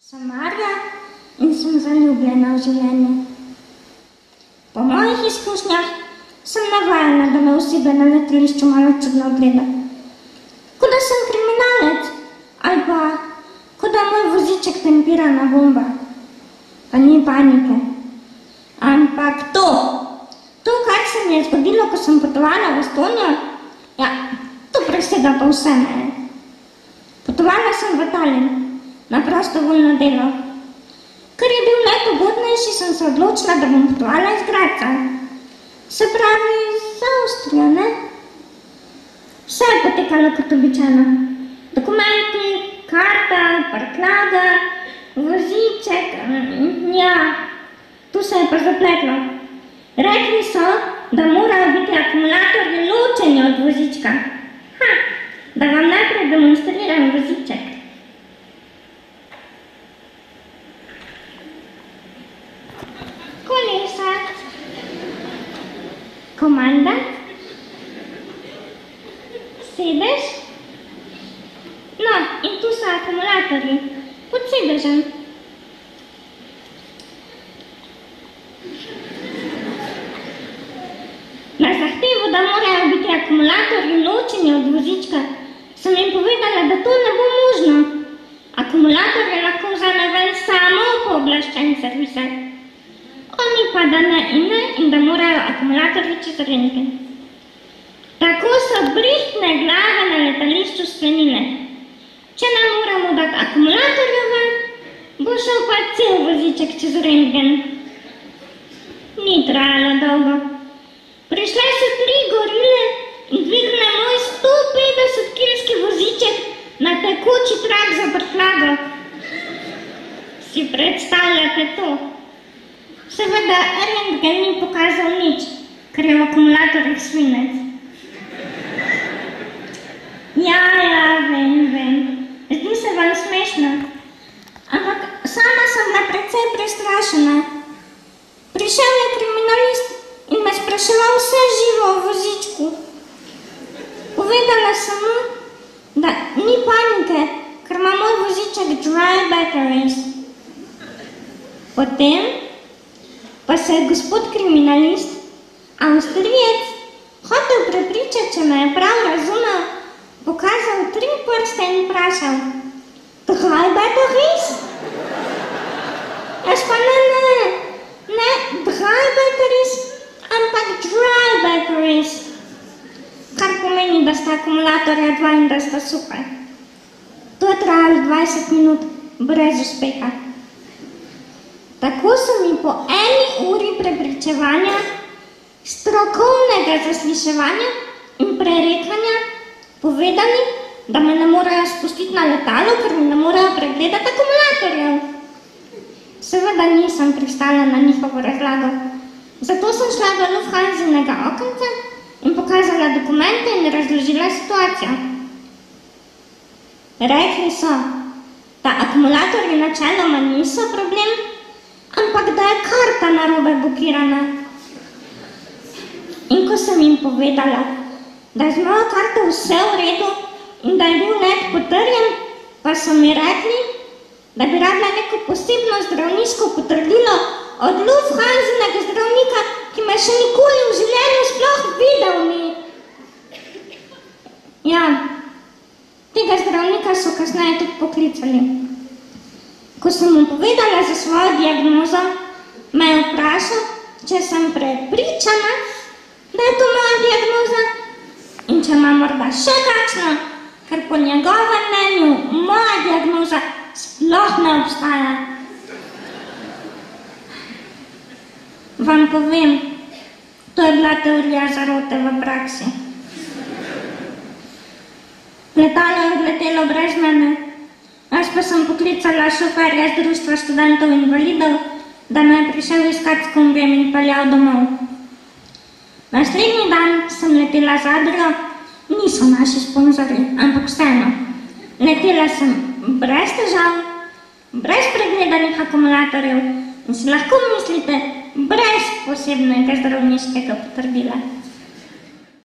Sem Marja in sem zaljubljena v življenje. Po mojih izkušnjah sem navajena, da me osebe na letališču malo čudno gleda. Kot da sem kriminalec ali pa kot da moj voziček tempirana bomba. Pa ni panike. Ampak to, kar se mi je zgodilo, ko sem potovala v Estonijo, ja, to presega pa vse meje. Potovala sem v Tallinn na prostovoljno delo. Ker je bil najpogodnejši, sem se odločila, da bom potovala iz Gradca. Se pravi, iz Avstrije, ne? Vse je potekalo kot običajno. Dokumenti, karta, prtljaga, voziček, ja, tu se je pa zapletlo. Rekli so, da morajo biti akumulatorji ločeni od vozička. Da vam najprej demonstriram voziček. Kolesa, komanda, sedež, no, in tu so akumulatorji, pod sedežem. Na zahtevo, da morajo biti akumulatorji ločeni od vozička, sem jim povedala, da to ne bo možno. Akumulatorje lahko vzame ven samo pooblaščen serviser. Oni pa da ne in da morajo akumulatorji čez rentgen. Tako so brihtne glave na letališču sklenile. Če ne moramo dati akumulatorja ven, bo šel pa cel voziček čez rentgen. Ni trajalo dolgo. Prišle so 3 gorile in dvigne moj 150-kilski voziček na tekoči trak za prtljago. Si predstavljate to? Seveda, rentgen ni pokazal nič, ker je v akumulatorjih svinec. Ja, vem. Zdi se vam smešno. Ampak sama sem bila precej prestrašena. Prišel je kriminalist in me spraševal vse živo o vozičku. Povedala sem mu, da ni panike, ker ima moj voziček dry batteries. Potem pa se je gospod kriminalist, Avstrijec, hotel prepričati, če me je prav razumel, pokazal 3 prste in vprašal: Dry batteries? Jaz pa ne, dry batteries, ampak dry batteries. Kar pomeni, da sta akumulatorja 2 in da sta super. To je trajalo 20 minut, brez uspeha. Tako so mi po 1 uri prepričevanja, strokovnega zasliševanja in prerekanja povedali, da me ne morajo spustiti na letalo, ker mi ne morajo pregledati akumulatorjev. Seveda nisem pristala na njihovo razlago. Zato sem šla do Lufthansinega okenca in pokazala dokumente in razložila situacijo. Rekli so, da akumulatorji načeloma niso problem, ampak da je karta narobe blokirana. In ko sem jim povedala, da je z mojo karto vse v redu in da je bil let potrjen, pa so mi rekli, da bi rabila neko posebno zdravniško potrdilo od Lufthansinega zdravnika, ki me še nikoli v življenju sploh videl ni. Ja, tega zdravnika so kasneje tudi poklicali. Ko sem mu povedala za svojo diagnozo, me je vprašal, če sem prepričana, da je to moja diagnoza in če ima morda še kakšno, ker po njegovem mnenju moja diagnoza sploh ne obstaja. Vam povem, to je bila teorija zarote v praksi. Letalo je odletelo brez mene, jaz pa sem poklicala šoferja z društva študentov invalidov, da me je prišel iskat s kombijem in peljal domov. Naslednji dan sem letela z Adrio, niso naši sponzorji, ampak vseeno. Letela sem brez težav, brez pregledanih akumulatorjev in si lahko mislite, brez posebnega zdravniškega potrdila.